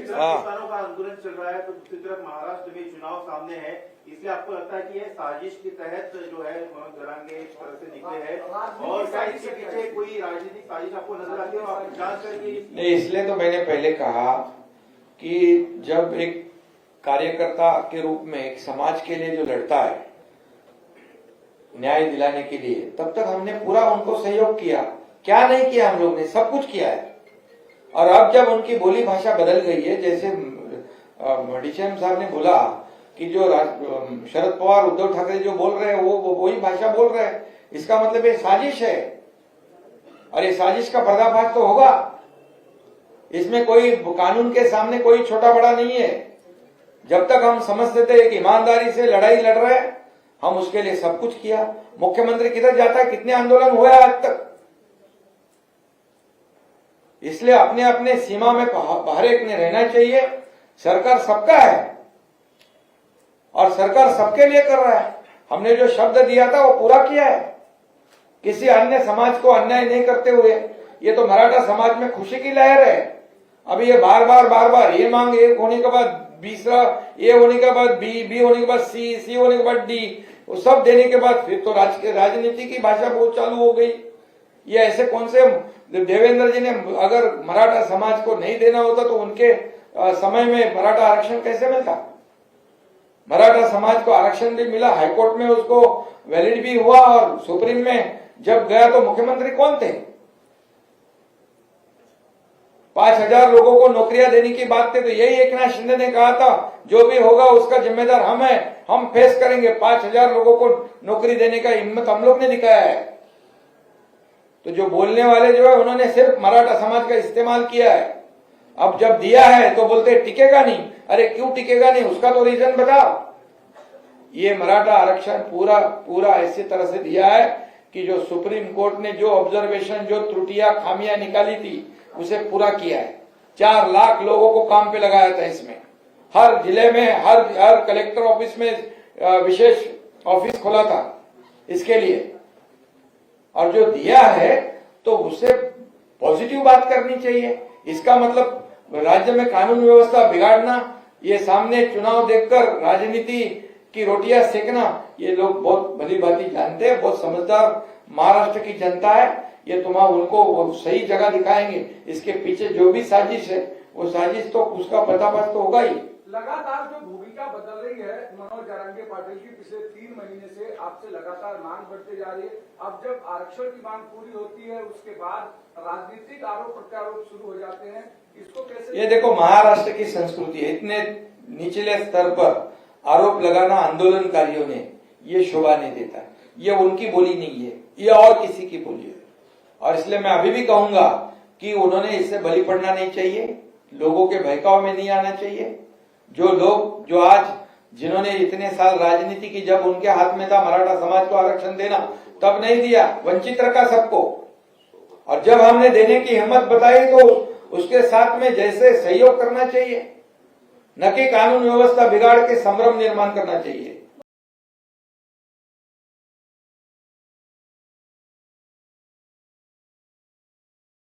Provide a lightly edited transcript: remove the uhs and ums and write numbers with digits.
किसानों का आंदोलन चल रहा है तो दूसरी तरफ महाराष्ट्र में चुनाव सामने है, इसलिए आपको लगता है कि यह साजिश के तहत जो है मनोज जरांगे इस तरह से निकले हैं और क्या इसके पीछे कोई राजनीतिक साजिश आपको नजर आती है? आप जांच करेंगे? नहीं, इसलिए तो मैंने पहले कहा कि जब एक कार्यकर्ता के रूप में एक समाज के लिए जो लड़ता है न्याय दिलाने के लिए, तब तक हमने पूरा उनको सहयोग किया। क्या नहीं किया? हम लोग ने सब कुछ किया है। और अब जब उनकी बोली भाषा बदल गई है, जैसे डीसीएम साहब ने बोला कि जो शरद पवार उद्धव ठाकरे जो बोल रहे हैं वो वही भाषा बोल रहे हैं, इसका मतलब ये साजिश है। और ये साजिश का पर्दाफाश तो होगा। इसमें कोई कानून के सामने कोई छोटा बड़ा नहीं है। जब तक हम समझते थे कि ईमानदारी से लड़ाई लड़ रहे हैं, हम उसके लिए सब कुछ किया। मुख्यमंत्री किधर जाता है, कितने आंदोलन हुए आज तक। इसलिए अपने अपने सीमा में हर एक ने रहना चाहिए। सरकार सबका है और सरकार सबके लिए कर रहा है। हमने जो शब्द दिया था वो पूरा किया है, किसी अन्य समाज को अन्याय नहीं करते हुए। ये तो मराठा समाज में खुशी की लहर है। अभी ये बार बार ये मांग एक होने के बाद दूसरा, ए होने के बाद बी होने के बाद सी होने के बाद डी, वो सब देने के बाद फिर तो राजनीति की भाषा बहुत चालू हो गई। ये ऐसे कौन से देवेंद्र जी ने अगर मराठा समाज को नहीं देना होता तो उनके समय में मराठा आरक्षण कैसे मिलता? मराठा समाज को आरक्षण भी मिला, हाईकोर्ट में उसको वैलिड भी हुआ और सुप्रीम में जब गया तो मुख्यमंत्री कौन थे? 5,000 लोगों को नौकरियां देने की बात थी तो यही एकनाथ शिंदे ने कहा था जो भी होगा उसका जिम्मेदार हम हैं, हम फेस करेंगे। 5,000 लोगों को नौकरी देने का हिम्मत हम लोग ने दिखाया है। तो जो बोलने वाले जो है उन्होंने सिर्फ मराठा समाज का इस्तेमाल किया है। अब जब दिया है तो बोलते टिकेगा नहीं। अरे क्यों टिकेगा नहीं, उसका तो रीजन बताओ। ये मराठा आरक्षण पूरा ऐसी तरह से दिया है कि जो सुप्रीम कोर्ट ने जो ऑब्जर्वेशन, जो त्रुटियां खामियां निकाली थी उसे पूरा किया है। 4 लाख लोगों को काम पे लगाया था इसमें। हर जिले में हर कलेक्टर ऑफिस में विशेष ऑफिस खोला था इसके लिए। और जो दिया है तो उससे पॉजिटिव बात करनी चाहिए। इसका मतलब राज्य में कानून व्यवस्था बिगाड़ना, ये सामने चुनाव देखकर राजनीति की रोटियां सेकना, ये लोग बहुत भली भांति जानते हैं। बहुत समझदार महाराष्ट्र की जनता है। ये उनको सही जगह दिखाएंगे। इसके पीछे जो भी साजिश है वो साजिश तो उसका पर्दाफाश तो होगा ही। लगातार जो भूमिका बदल रही है मनोज जरांगे पाटिल की, पिछले 3 महीने से आपसे लगातार मांग बढ़ती जा रही है। अब जब आरक्षण की मांग पूरी होती है उसके बाद राजनीतिक आरोप प्रत्यारोप शुरू हो जाते हैं, इसको कैसे? ये देखो, महाराष्ट्र की संस्कृति है। इतने निचले स्तर पर आरोप लगाना आंदोलनकारियों ने, ये शोभा नहीं देता। ये उनकी बोली नहीं है, ये और किसी की बोली है। और इसलिए मैं अभी भी कहूंगा कि उन्होंने इससे बलि पड़ना नहीं चाहिए, लोगों के बहकाव में नहीं आना चाहिए। जो लोग जो आज जिन्होंने इतने साल राजनीति की, जब उनके हाथ में था मराठा समाज को आरक्षण देना, तब नहीं दिया, वंचित रखा सबको। और जब हमने देने की हिम्मत बताई तो उसके साथ में जैसे सहयोग करना चाहिए, न कि कानून व्यवस्था बिगाड़ के संभ्रम निर्माण करना चाहिए।